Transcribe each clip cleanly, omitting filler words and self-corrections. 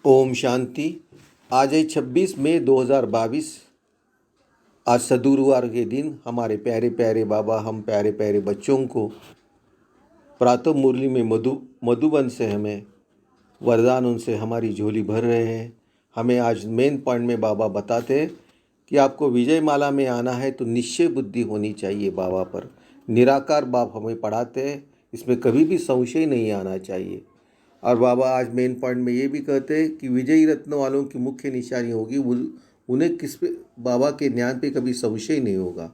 ओम शांति। आज है 26 मई 2022। आज सदगुरुवार के दिन हमारे प्यारे प्यारे बाबा हम प्यारे प्यारे बच्चों को प्रातः मुरली में मधुबन से हमें वरदान उनसे हमारी झोली भर रहे हैं। हमें आज मेन पॉइंट में बाबा बताते हैं कि आपको विजय माला में आना है तो निश्चय बुद्धि होनी चाहिए बाबा पर। निराकार बाप हमें पढ़ाते हैं, इसमें कभी भी संशय नहीं आना चाहिए। और बाबा आज मेन पॉइंट में ये भी कहते हैं कि विजयी रत्न वालों की मुख्य निशानी होगी उन्हें किस पे बाबा के ज्ञान पे कभी संशय नहीं होगा।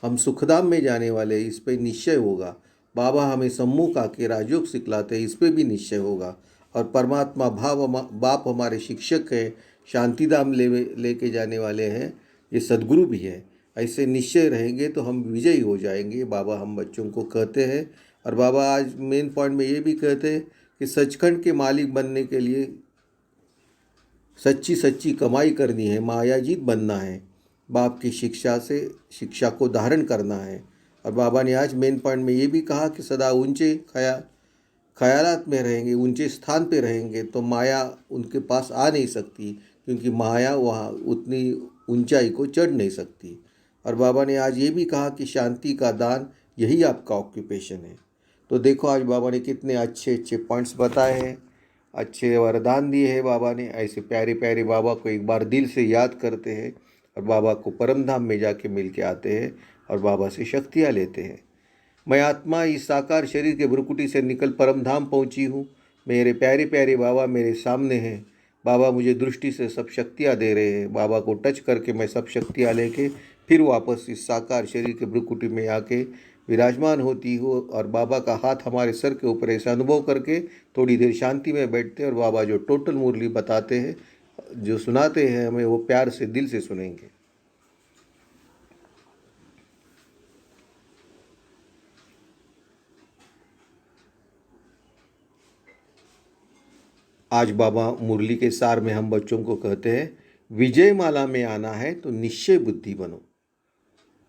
हम सुखधाम में जाने वाले इस पे निश्चय होगा। बाबा हमें सम्मुख आके राजयोग सिखलाते इस पे भी निश्चय होगा। और परमात्मा बाप हमारे शिक्षक हैं, शांतिधाम लेके जाने वाले हैं, ये सद्गुरु भी है। ऐसे निश्चय रहेंगे तो हम विजयी हो जाएंगे, बाबा हम बच्चों को कहते हैं। और बाबा आज मेन पॉइंट में ये भी कहते हैं कि सचखंड के मालिक बनने के लिए सच्ची सच्ची कमाई करनी है, मायाजीत बनना है, बाप की शिक्षा को धारण करना है। और बाबा ने आज मेन पॉइंट में ये भी कहा कि सदा ऊंचे ख्यालात में रहेंगे, ऊंचे स्थान पे रहेंगे तो माया उनके पास आ नहीं सकती, क्योंकि माया वहाँ उतनी ऊंचाई को चढ़ नहीं सकती। और बाबा ने आज ये भी कहा कि शांति का दान यही आपका ऑक्यूपेशन है। तो देखो आज बाबा ने कितने अच्छे अच्छे पॉइंट्स बताए हैं, अच्छे वरदान दिए हैं बाबा ने। ऐसे प्यारे प्यारे बाबा को एक बार दिल से याद करते हैं और बाबा को परम धाम में जाके मिल के आते हैं और बाबा से शक्तियाँ लेते हैं। मैं आत्मा इस साकार शरीर के भ्रुकुटी से निकल परम धाम पहुँची हूँ। मेरे प्यारे प्यारे बाबा मेरे सामने हैं। बाबा मुझे दृष्टि से सब शक्तियाँ दे रहे हैं। बाबा को टच करके मैं सब शक्तियाँ लेके फिर वापस इस साकार शरीर के भ्रुकुटी में आके विराजमान होती हो। और बाबा का हाथ हमारे सर के ऊपर ऐसा अनुभव करके थोड़ी देर शांति में बैठते हैं और बाबा जो टोटल मुरली बताते हैं, जो सुनाते हैं हमें, वो प्यार से दिल से सुनेंगे। आज बाबा मुरली के सार में हम बच्चों को कहते हैं, विजय माला में आना है तो निश्चय बुद्धि बनो।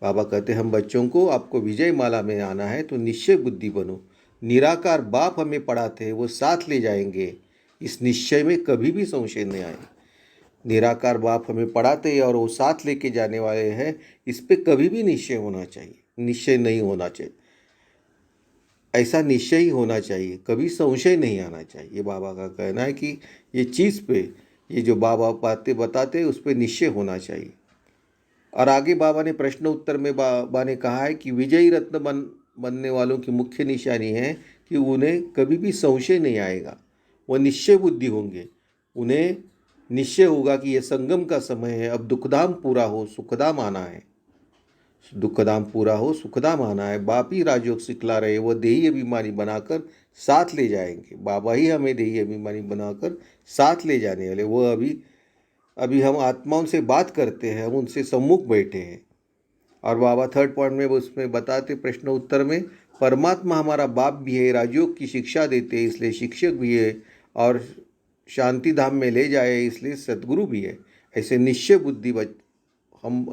बाबा कहते हैं हम बच्चों को, आपको विजय माला में आना है तो निश्चय बुद्धि बनो। निराकार बाप हमें पढ़ाते हैं, वो साथ ले जाएंगे, इस निश्चय में कभी भी संशय नहीं आए। निराकार बाप हमें पढ़ाते हैं और वो साथ लेके जाने वाले हैं, इस पे कभी भी निश्चय होना चाहिए, निश्चय नहीं होना चाहिए। ऐसा निश्चय ही होना चाहिए, कभी संशय नहीं आना चाहिए। ये बाबा का कहना है कि ये चीज़ पे, ये जो बाबा बातें बताते हैं उस पर निश्चय होना चाहिए। और आगे बाबा ने प्रश्न उत्तर में बाबा ने कहा है कि विजयी रत्न बनने वालों की मुख्य निशानी है कि उन्हें कभी भी संशय नहीं आएगा, वह निश्चय बुद्धि होंगे। उन्हें निश्चय होगा कि यह संगम का समय है, अब दुखधाम पूरा हो सुखधाम आना है। दुखधाम पूरा हो सुखधाम आना है। बाप ही राजयोग सिखला रहे, वह देही अभिमानी बनाकर साथ ले जाएंगे। बाबा ही हमें देही अभिमानी बनाकर साथ ले जाने वाले। वह अभी हम आत्माओं से बात करते हैं, हम उनसे सम्मुख बैठे हैं। और बाबा थर्ड पॉइंट में वो उसमें बताते प्रश्न उत्तर में, परमात्मा हमारा बाप भी है, राजयोग की शिक्षा देते हैं इसलिए शिक्षक भी है, और शांति धाम में ले जाए इसलिए सद्गुरु भी है। ऐसे निश्चय बुद्धि हम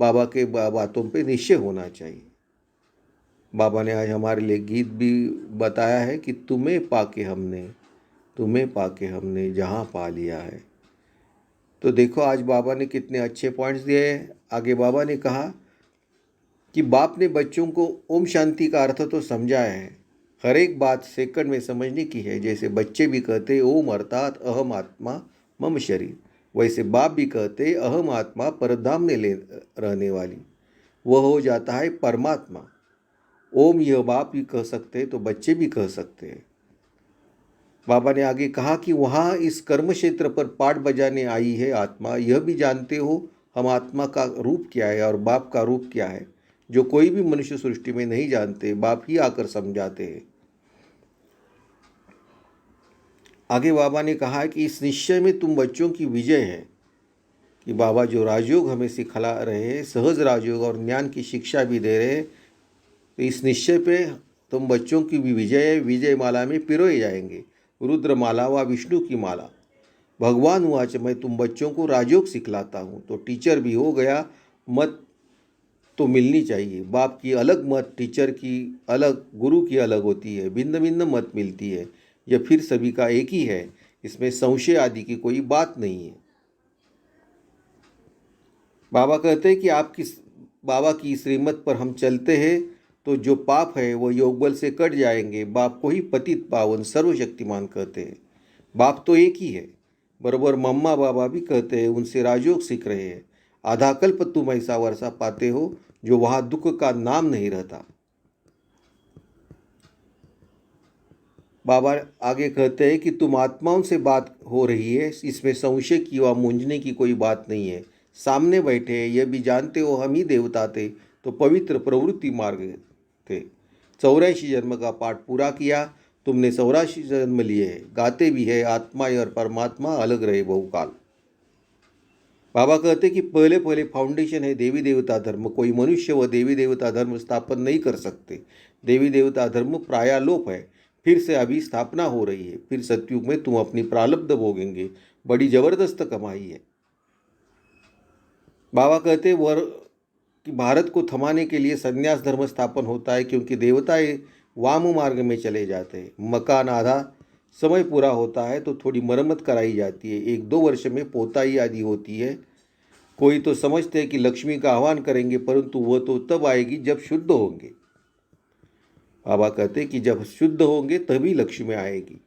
बाबा के बातों पे निश्चय होना चाहिए। बाबा ने आज हमारे लिए गीत भी बताया है कि तुम्हें पाके हमने जहाँ पा लिया है। तो देखो आज बाबा ने कितने अच्छे पॉइंट्स दिए हैं। आगे बाबा ने कहा कि बाप ने बच्चों को ओम शांति का अर्थ तो समझाया है, हर एक बात सेकंड में समझने की है। जैसे बच्चे भी कहते हैं ओम अर्थात अहम आत्मा मम शरीर, वैसे बाप भी कहते हैं अहम आत्मा परधाम में रहने वाली, वह हो जाता है परमात्मा। ओम यह बाप भी कह सकते हैं तो बच्चे भी कह सकते हैं। बाबा ने आगे कहा कि वहाँ इस कर्म क्षेत्र पर पाठ बजाने आई है आत्मा, यह भी जानते हो हम आत्मा का रूप क्या है और बाप का रूप क्या है, जो कोई भी मनुष्य सृष्टि में नहीं जानते, बाप ही आकर समझाते हैं। आगे बाबा ने कहा कि इस निश्चय में तुम बच्चों की विजय है, कि बाबा जो राजयोग हमें सिखला रहे हैं, सहज राजयोग और ज्ञान की शिक्षा भी दे रहे हैं, तो इस निश्चय पे तुम बच्चों की भी विजय है। विजय माला में पिरोए जाएंगे, रुद्र माला व विष्णु की माला। भगवान वाच मैं तुम बच्चों को राजयोग सिखलाता हूँ, तो टीचर भी हो गया, मत तो मिलनी चाहिए। बाप की अलग मत, टीचर की अलग, गुरु की अलग होती है, भिन्न भिन्न मत मिलती है, यह फिर सभी का एक ही है। इसमें संशय आदि की कोई बात नहीं है। बाबा कहते हैं कि बाबा की श्रीमत पर हम चलते हैं तो जो पाप है वो योग बल से कट जाएंगे। बाप को ही पतित पावन सर्वशक्तिमान कहते हैं। बाप तो एक ही है। बरोबर मम्मा बाबा भी कहते हैं, उनसे राजयोग सीख रहे हैं। आधा कल्प तुम ऐसा वर्षा पाते हो जो वहाँ दुख का नाम नहीं रहता। बाबा आगे कहते हैं कि तुम आत्माओं से बात हो रही है, इसमें संशय की व मूंझने की कोई बात नहीं है। सामने बैठे यह भी जानते हो हम ही देवता थे तो पवित्र प्रवृत्ति मार्ग थे। 84 जन्म का पाठ पूरा किया, तुमने 84 जन्म लिए हैं। गाते भी है आत्मा और परमात्मा अलग रहे बहुकाल। बाबा कहते कि पहले पहले फाउंडेशन है देवी देवता धर्म। कोई मनुष्य व देवी देवता धर्म स्थापन नहीं कर सकते। देवी देवता धर्म प्रायालोप है, फिर से अभी स्थापना हो रही है। फिर सतयुग में तुम अपनी प्रारब्ध भोगेंगे। बड़ी जबरदस्त कमाई है। बाबा कहते वर कि भारत को थमाने के लिए संन्यास धर्म स्थापन होता है, क्योंकि देवताएं वाम मार्ग में चले जाते हैं। मकान आधा समय पूरा होता है तो थोड़ी मरम्मत कराई जाती है। 1-2 वर्ष में पोताई आदि होती है। कोई तो समझते हैं कि लक्ष्मी का आह्वान करेंगे, परंतु वह तो तब आएगी जब शुद्ध होंगे। बाबा कहते कि जब शुद्ध होंगे तभी लक्ष्मी आएगी।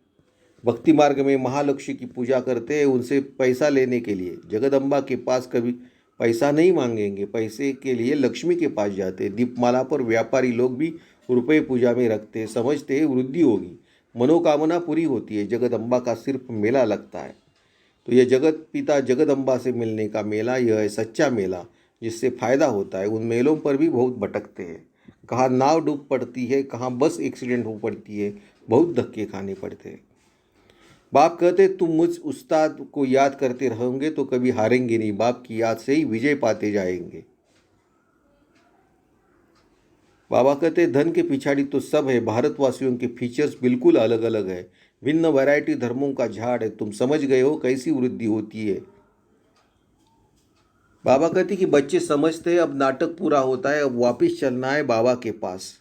भक्ति मार्ग में महालक्ष्मी की पूजा करते हैं उनसे पैसा लेने के लिए। जगदम्बा के पास कभी पैसा नहीं मांगेंगे, पैसे के लिए लक्ष्मी के पास जाते हैं। दीपमाला पर व्यापारी लोग भी रुपये पूजा में रखते हैं, समझते हैं वृद्धि होगी, मनोकामना पूरी होती है। जगदम्बा का सिर्फ मेला लगता है तो यह जगत पिता जगदम्बा से मिलने का मेला, यह है सच्चा मेला जिससे फायदा होता है। उन मेलों पर भी बहुत भटकते हैं। कहाँ नाव डूब पड़ती है, कहाँ बस एक्सीडेंट हो पड़ती है, बहुत धक्के खाने पड़ते हैं। बाप कहते तुम मुझ उस्ताद को याद करते रहोगे तो कभी हारेंगे नहीं। बाप की याद से ही विजय पाते जाएंगे। बाबा कहते धन के पिछाड़ी तो सब है। भारतवासियों के फीचर्स बिल्कुल अलग अलग है। भिन्न वैरायटी धर्मों का झाड़ है। तुम समझ गए हो कैसी वृद्धि होती है। बाबा कहते कि बच्चे समझते हैं अब नाटक पूरा होता है, अब वापस चलना है बाबा के पास।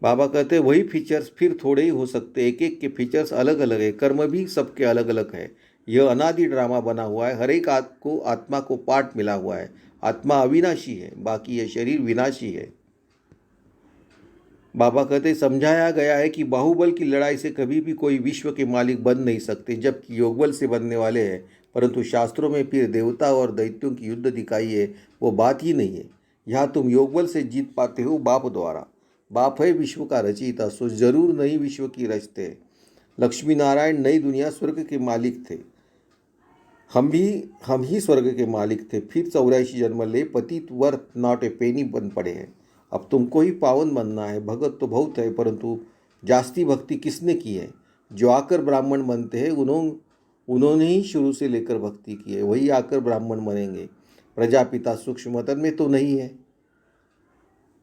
बाबा कहते वही फीचर्स फिर थोड़े ही हो सकते, एक एक के फीचर्स अलग अलग है। कर्म भी सबके अलग अलग है। यह अनादि ड्रामा बना हुआ है। हर एक आत्मा को पार्ट मिला हुआ है। आत्मा अविनाशी है, बाकी यह शरीर विनाशी है। बाबा कहते समझाया गया है कि बाहुबल की लड़ाई से कभी भी कोई विश्व के मालिक बन नहीं सकते, जबकि योगबल से बनने वाले हैं। परंतु शास्त्रों में फिर देवता और दैत्यों की युद्ध दिखाई है, वो बात ही नहीं है। यहाँ तुम योगबल से जीत पाते हो बाप द्वारा। बाप है विश्व का रचयिता, सो जरूर नई विश्व की रचते। लक्ष्मी नारायण नई दुनिया स्वर्ग के मालिक थे। हम ही स्वर्ग के मालिक थे। फिर 84 जन्म ले पतित वर्थ नॉट ए पेनी बन पड़े हैं। अब तुमको ही पावन बनना है। भगत तो बहुत है, परंतु जास्ती भक्ति किसने की है? जो आकर ब्राह्मण बनते हैं उन्होंने ही शुरू से लेकर भक्ति की है, वही आकर ब्राह्मण बनेंगे। प्रजापिता सूक्ष्म मतन में तो नहीं है।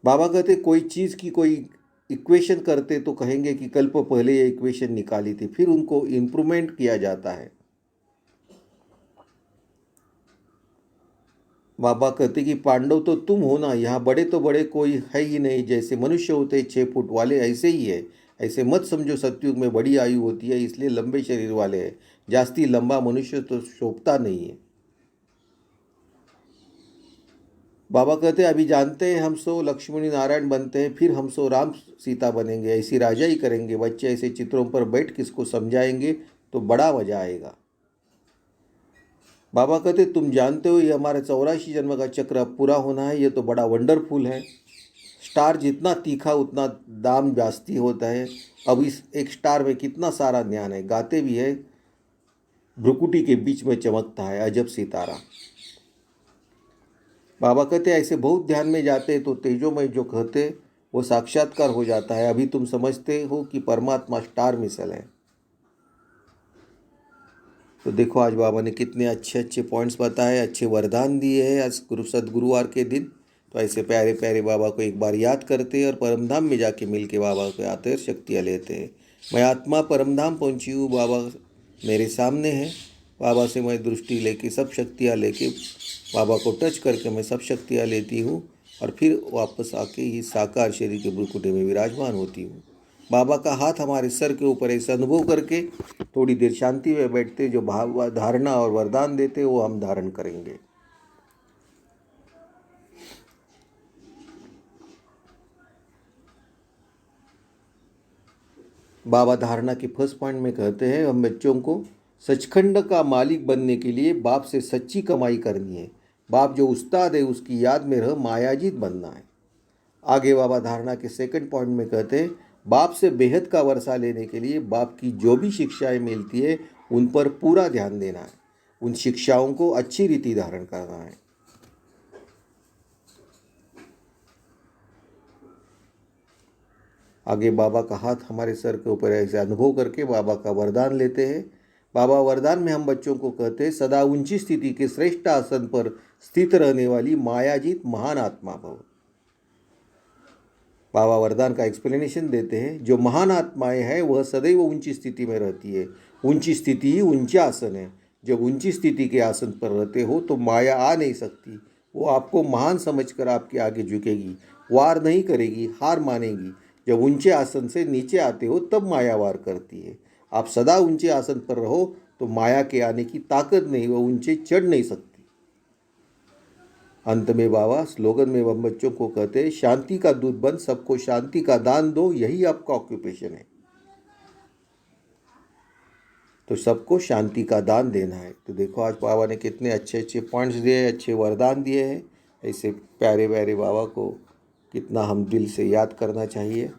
बाबा कहते कोई चीज़ की कोई इक्वेशन करते तो कहेंगे कि कल्प पहले ये इक्वेशन निकाली थी, फिर उनको इम्प्रूवमेंट किया जाता है। बाबा कहते कि पांडव तो तुम हो ना, यहाँ बड़े तो बड़े कोई है ही नहीं। जैसे मनुष्य होते 6 फुट वाले ऐसे ही है। ऐसे मत समझो सतयुग में बड़ी आयु होती है इसलिए लंबे शरीर वाले हैं। जास्ती लंबा मनुष्य तो शोभता नहीं है। बाबा कहते अभी जानते हैं हम सो लक्ष्मण नारायण बनते हैं, फिर हम सो राम सीता बनेंगे। ऐसी राजा ही करेंगे। बच्चे ऐसे चित्रों पर बैठ किसको समझाएंगे तो बड़ा मजा आएगा। बाबा कहते तुम जानते हो ये हमारा 84 जन्म का चक्र अब पूरा होना है। ये तो बड़ा वंडरफुल है। स्टार जितना तीखा उतना दाम जास्ती होता है। अब इस एक स्टार में कितना सारा ज्ञान है। गाते भी है भ्रुकुटी के बीच में चमकता है अजब सितारा। बाबा कहते ऐसे बहुत ध्यान में जाते तो तेजोमय जो कहते वो साक्षात्कार हो जाता है। अभी तुम समझते हो कि परमात्मा स्टार मिसल है। तो देखो आज बाबा ने कितने अच्छे अच्छे पॉइंट्स बताए, अच्छे वरदान दिए हैं आज सदगुरुवार के दिन। तो ऐसे प्यारे प्यारे बाबा को एक बार याद करते हैं और परमधाम में जाके मिल के बाबा को आते हैं, शक्तियाँ लेते हैं। मैं आत्मा परमधाम पहुँची हूँ, बाबा मेरे सामने है। बाबा से मैं दृष्टि लेके सब शक्तियाँ लेके बाबा को टच करके मैं सब शक्तियाँ लेती हूँ और फिर वापस आके ही साकार शरीर के भ्रुकुटी में विराजमान होती हूँ। बाबा का हाथ हमारे सर के ऊपर ऐसा अनुभव करके थोड़ी देर शांति में बैठते, जो भाव धारणा और वरदान देते वो हम धारण करेंगे। बाबा धारणा के फर्स्ट पॉइंट में कहते हैं, हम बच्चों को सचखंड का मालिक बनने के लिए बाप से सच्ची कमाई करनी है। बाप जो उस्ताद है उसकी याद में रह मायाजीत बनना है। आगे बाबा धारणा के सेकंड पॉइंट में कहते हैं, बाप से बेहद का वर्षा लेने के लिए बाप की जो भी शिक्षाएं मिलती है उन पर पूरा ध्यान देना है, उन शिक्षाओं को अच्छी रीति धारण करना है। आगे बाबा का हाथ हमारे सर के ऊपर ऐसे अनुभव करके बाबा का वरदान लेते हैं। बाबा वरदान में हम बच्चों को कहते हैं, सदा ऊंची स्थिति के श्रेष्ठ आसन पर स्थित रहने वाली मायाजीत महान आत्मा भव। बाबा वरदान का एक्सप्लेनेशन देते हैं, जो महान आत्माएं हैं वह सदैव ऊंची स्थिति में रहती है। ऊंची स्थिति ही ऊंचा आसन है। जब ऊंची स्थिति के आसन पर रहते हो तो माया आ नहीं सकती। वो आपको महान समझकर आपके आगे झुकेगी, वार नहीं करेगी, हार मानेगी। जब ऊंचे आसन से नीचे आते हो तब माया वार करती है। आप सदा ऊंचे आसन पर रहो तो माया के आने की ताकत नहीं, वह ऊंचे चढ़ नहीं सकती। अंत में बाबा स्लोगन में हम बच्चों को कहते हैं, शांति का दूत बन, सबको शांति का दान दो, यही आपका ऑक्यूपेशन है। तो सबको शांति का दान देना है। तो देखो आज बाबा ने कितने अच्छे अच्छे पॉइंट्स दिए, अच्छे वरदान दिए हैं। ऐसे प्यारे प्यारे बाबा को कितना हम दिल से याद करना चाहिए।